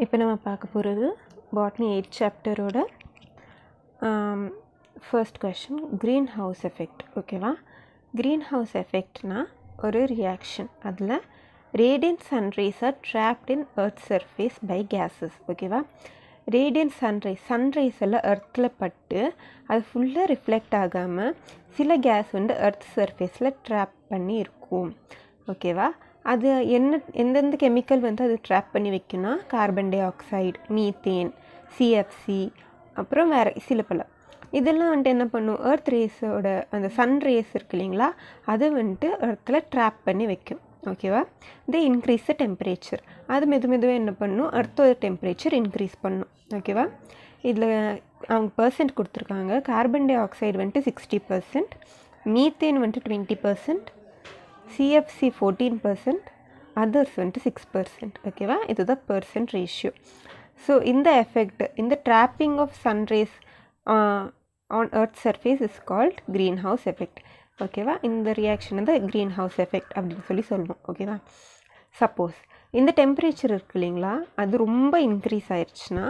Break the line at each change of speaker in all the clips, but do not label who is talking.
இப்போ நம்ம பார்க்க போகிறது பாட்னி 8th சாப்டரோட first question green house effect. ஓகேவா? க்ரீன் ஹவுஸ் எஃபெக்ட்னா ஒரு ரியாக்ஷன். அதில் radiant sunrays are trapped in earth surface by gases. ஓகேவா? ரேடியன்ட் சன்ரைஸ் எல்லாம் எர்த்தில் பட்டு அது ஃபுல்லாக ரிஃப்ளெக்ட் ஆகாமல் சில கேஸ் எர்த் சர்ஃபேஸில் ட்ராப் பண்ணி இருக்கும். ஓகேவா? அது எந்தெந்த கெமிக்கல் அது ட்ராப் பண்ணி வைக்கும்னா carbon dioxide, methane, CFC, அப்புறம் வேறு சில பல. இதெல்லாம் என்ன பண்ணும், எர்த் ரேஸோட அந்த சன் ரேஸ் இருக்கு இல்லைங்களா, அது எர்த்தில் ட்ராப் பண்ணி வைக்கும். ஓகேவா? இது இன்க்ரீஸ் த டெம்பரேச்சர். அது மெதுவாக என்ன பண்ணும், எர்த்தோட டெம்பரேச்சர் இன்க்ரீஸ் பண்ணும். ஓகேவா? இதில் அவங்க பர்சன்ட் கொடுத்துருக்காங்க. Carbon dioxide 60%, methane 20%, CFC 14%, others 6%. ஓகேவா? இதுதான் பர்சன்ட் ரேஷியோ. ஸோ இந்த எஃபெக்ட், இந்த trapping of sun rays on earth surface is called green house effect. ஓகேவா? இந்த ரியாக்ஷன் க்ரீன் ஹவுஸ் எஃபெக்ட் அப்படின்னு சொல்லுவோம். ஓகேவா? சப்போஸ் இந்த டெம்பரேச்சர் இருக்கு இல்லைங்களா, அது ரொம்ப இன்க்ரீஸ் ஆயிடுச்சுன்னா,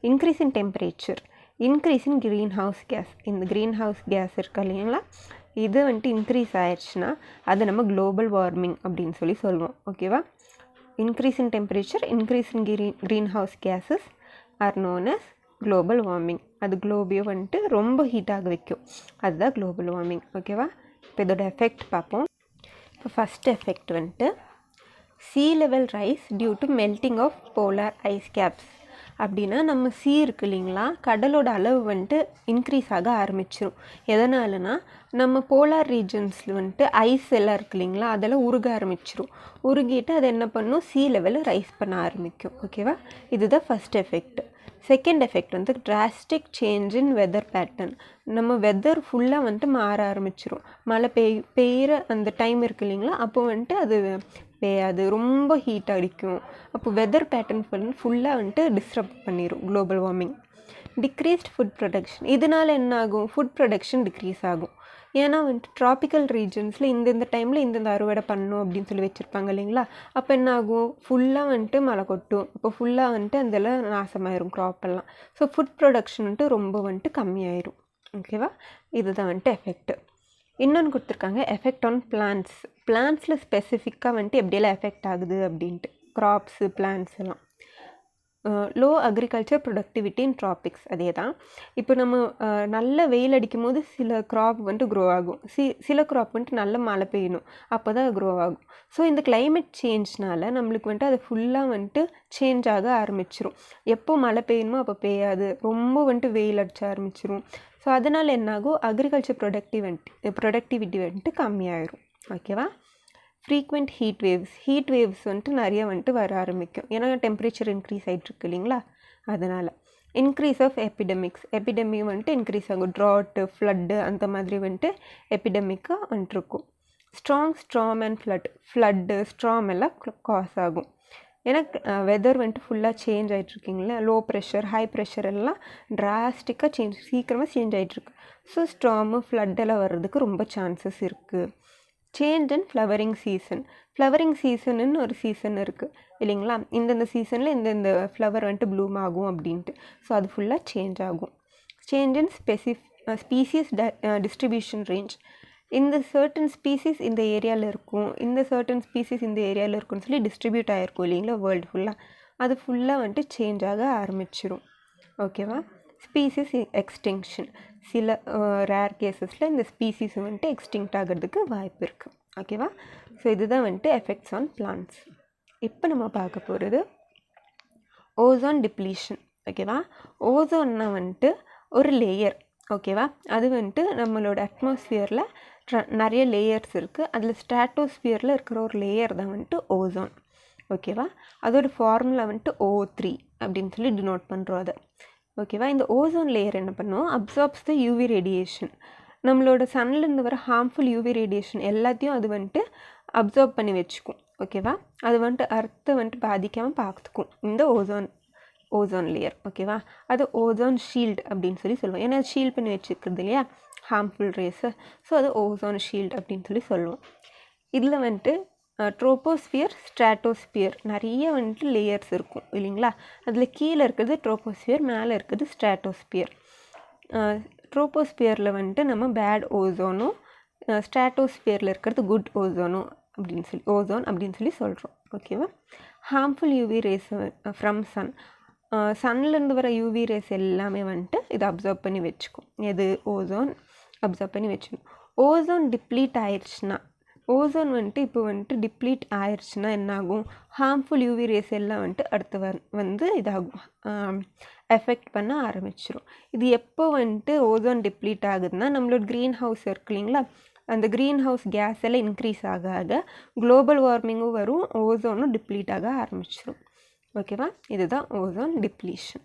increase in temperature, increase in green house case, இந்த க்ரீன் ஹவுஸ் கேஸ் இருக்கு இல்லைங்களா, இது இன்க்ரீஸ் ஆயிடுச்சுன்னா அது நம்ம குளோபல் வார்மிங் அப்படின்னு சொல்லுவோம். ஓகேவா? Increase in temperature, increase in greenhouse gases are known as global warming. அது குளோபியோ ரொம்ப ஹீட்டாக வைக்கும். அதுதான் குளோபல் வார்மிங். ஓகேவா? இப்போ இதோட எஃபெக்ட் பார்ப்போம். இப்போ first effect sea level rise due to melting of polar ice caps. அப்படின்னா நம்ம சீ இருக்கு இல்லைங்களா, கடலோட அளவு இன்க்ரீஸ் ஆக ஆரம்பிச்சிடும். எதனாலனா நம்ம போலார் ரீஜன்ஸில் ஐஸ் எல்லாம் இருக்கு இல்லைங்களா, அதெல்லாம் உருக ஆரம்பிச்சிடும். உருகிட்டு அது என்ன பண்ணும், சீ லெவலில் ரைஸ் பண்ண ஆரம்பிக்கும். ஓகேவா? இதுதான் first effect. Second effect drastic change in weather pattern. நம்ம வெதர் ஃபுல்லாக மாற ஆரம்பிச்சிடும். மழை பெய்கிற அந்த டைம் இருக்கு இல்லைங்களா, அப்போ அது பெய்யாது, ரொம்ப ஹீட் அடிக்கும். அப்போ வெதர் பேட்டர்ன் ஃபுல்லாக டிஸ்டர்ப் பண்ணிடும் global warming. Decreased food production. இதனால் என்ன ஆகும், ஃபுட் ப்ரொடக்ஷன் டிக்ரீஸ் ஆகும். ஏன்னா ட்ராபிக்கல் ரீஜன்ஸில் இந்தந்த டைமில் இந்தந்த அறுவடை பண்ணணும் அப்படின்னு வச்சுருப்பாங்க இல்லைங்களா, அப்போ என்ன ஆகும், ஃபுல்லாக மழை கொட்டும். அப்போ ஃபுல்லாக அதெல்லாம் நாசமாயிரும் க்ராப்பெல்லாம். ஸோ ஃபுட் ப்ரொடக்ஷன் ரொம்ப கம்மியாயிரும். ஓகேவா? இதுதான் எஃபெக்ட். இன்னொன்று கொடுத்துருக்காங்க, எஃபெக்ட் ஆன் பிளான்ட்ஸ். பிளான்ட்ஸில் ஸ்பெசிஃபிக்காக எப்படியெல்லாம் எஃபெக்ட் ஆகுது அப்படின்ட்டு, க்ராப்ஸு, பிளான்ட்ஸ் எல்லாம். லோ அக்ரிகல்ச்சர் ப்ரொடக்டிவிட்டி இன் ட்ராபிக்ஸ். அதே தான். இப்போ நம்ம நல்ல வெயில் அடிக்கும் போது சில க்ராப் க்ரோ ஆகும். சில க்ராப் நல்ல மழை பெய்யணும், அப்போ தான் க்ரோ ஆகும். ஸோ இந்த கிளைமேட் சேஞ்ச்னால நம்மளுக்கு அது ஃபுல்லாக சேஞ்ச் ஆக ஆரம்பிச்சிரும். எப்போ மழை பெய்யணுமோ அப்போ பெய்யாது, ரொம்ப வெயில் அடிச்ச ஆரம்பிச்சிரும். ஸோ அதனால் என்னாகும், அக்ரிகல்ச்சர் ப்ரொடக்டிவிட்டி கம்மியாயிரும். ஓகேவா? ஃப்ரீக்வெண்ட் ஹீட் வேவ்ஸ் நிறைய வர ஆரம்பிக்கும். ஏன்னா டெம்பரேச்சர் இன்க்ரீஸ் ஆகிட்டுருக்கு இல்லைங்களா, அதனால். Increase of epidemics. Epidemic increase ஆகும். ட்ராட்டு, ஃப்ளட்டு, அந்த மாதிரி எபிடமிக்காக இருக்கும். ஸ்ட்ராம் அண்ட் ஃப்ளட்டு, ஸ்ட்ராம் எல்லாம் காஸ் ஆகும். ஏன்னா வெதர் ஃபுல்லாக சேஞ்ச் ஆகிட்ருக்கீங்களா, லோ ப்ரெஷர், ஹை ப்ரெஷர் எல்லாம் ட்ராஸ்டிக்காக சீக்கிரமாக சேஞ்ச் ஆகிட்ருக்கு. ஸோ ஸ்ட்ராமு, ஃப்ளட்டெல்லாம் வர்றதுக்கு ரொம்ப சான்சஸ் இருக்குது. Change and flowering season. Flowering சீசனுன்னு ஒரு சீசன் இருக்குது இல்லைங்களா, இந்தந்த சீசனில் இந்தந்த ஃப்ளவர் ப்ளூம் ஆகும் அப்படின்ட்டு. ஸோ அது ஃபுல்லாக சேஞ்ச் ஆகும். Change in species distribution range. இந்த சர்டன் ஸ்பீசிஸ் இந்த ஏரியாவில் இருக்கும், இந்த சர்டன் ஸ்பீசிஸ் இந்த ஏரியாவில் இருக்குன்னு டிஸ்ட்ரிபியூட் ஆகிருக்கும் இல்லைங்களா வேர்ல்டு ஃபுல்லாக. அது ஃபுல்லாக சேஞ்ச் ஆக ஆரம்பிச்சிடும். ஓகேவா? Species extinction. சில ரேர் கேஸஸில் இந்த ஸ்பீசிஸ் எக்ஸ்டிங்க்ட் ஆகிறதுக்கு வாய்ப்பு இருக்குது. ஓகேவா? ஸோ இதுதான் எஃபெக்ட்ஸ் ஆன் பிளான்ட்ஸ். இப்போ நம்ம பார்க்க போகிறது ஓசோன் டிப்ளீஷன். ஓகேவா? ஓசோன்னா ஒரு லேயர். ஓகேவா? அது நம்மளோட அட்மாஸ்ஃபியரில் நிறைய லேயர்ஸ் இருக்குது. அதில் ஸ்ட்ராட்டோஸ்பியரில் இருக்கிற ஒரு லேயர் தான் ஓசோன். ஓகேவா? அதோட ஃபார்முலா O3 அப்படின்னு டினோட் பண்ணுறோம் அதை. ஓகேவா? இந்த ஓசோன் லேயர் என்ன பண்ணும், அப்சார்ப்ஸ் த யூவி ரேடியேஷன். நம்மளோட சன்லேருந்து வர ஹார்ம்ஃபுல் யூவி ரேடியேஷன் எல்லாத்தையும் அது அப்சார்ப் பண்ணி வச்சுக்கும். ஓகேவா? அது அர்த்தை பாதிக்காமல் பார்த்துக்கும் இந்த ஓசோன் லேயர். ஓகேவா? அது ஓசோன் ஷீல்டு அப்படின்னு சொல்லுவோம். ஏன்னா ஷீல்ட் பண்ணி வச்சுக்கிறது இல்லையா ஹார்ம்ஃபுல் ரேஸை. ஸோ அது ஓசோன் ஷீல்டு அப்படின்னு சொல்லுவோம். இதில் ட்ரோபோஸ்பியர், ஸ்ட்ராட்டோஸ்பியர், நிறைய வந்துட்டு லேயர்ஸ் இருக்கும் இல்லைங்களா. அதில் கீழே இருக்கிறது ட்ரோபோஸ்பியர், மேலே இருக்கிறது ஸ்ட்ராட்டோஸ்பியர். ட்ரோபோஸ்பியரில் வந்துட்டு நம்ம பேட் ஓசோனும், ஸ்ட்ராட்டோஸ்பியரில் இருக்கிறது குட் ஓசோனும் ஓசோன் அப்படின்னு சொல்லி சொல்கிறோம். ஓகேவா. Harmful UV rays from sun, சன்லேருந்து வர யூவி ரேஸ் எல்லாமே வந்துட்டு இதை அப்சர்வ் பண்ணி வச்சுக்கும். எது? ஓசோன் அப்சர்வ் பண்ணி வச்சுக்கணும். ஓசோன் டிப்ளீட் ஆயிடுச்சுன்னா, ஓசோன் வந்துட்டு இப்போ வந்துட்டு டிப்ளீட் ஆயிடுச்சுன்னா என்னாகும்? ஹார்ம்ஃபுல் யூவி ரேஸ் எல்லாம் வந்துட்டு அடுத்து வந்து இதாகும், எஃபெக்ட் பண்ண ஆரம்பிச்சிடும். இது எப்போ வந்துட்டு ஓசோன் டிப்ளீட் ஆகுதுன்னா, நம்மளோட க்ரீன் ஹவுஸ் இருக்கு இல்லைங்களா, அந்த க்ரீன் ஹவுஸ் கேஸ் எல்லாம் இன்க்ரீஸ் ஆக ஆக குளோபல் வார்மிங்கும் வரும், ஓசோனும் டிப்ளீட் ஆக ஆரம்பிச்சிடும். ஓகேவா. இதுதான் ஓசோன் டிப்ளீஷன்.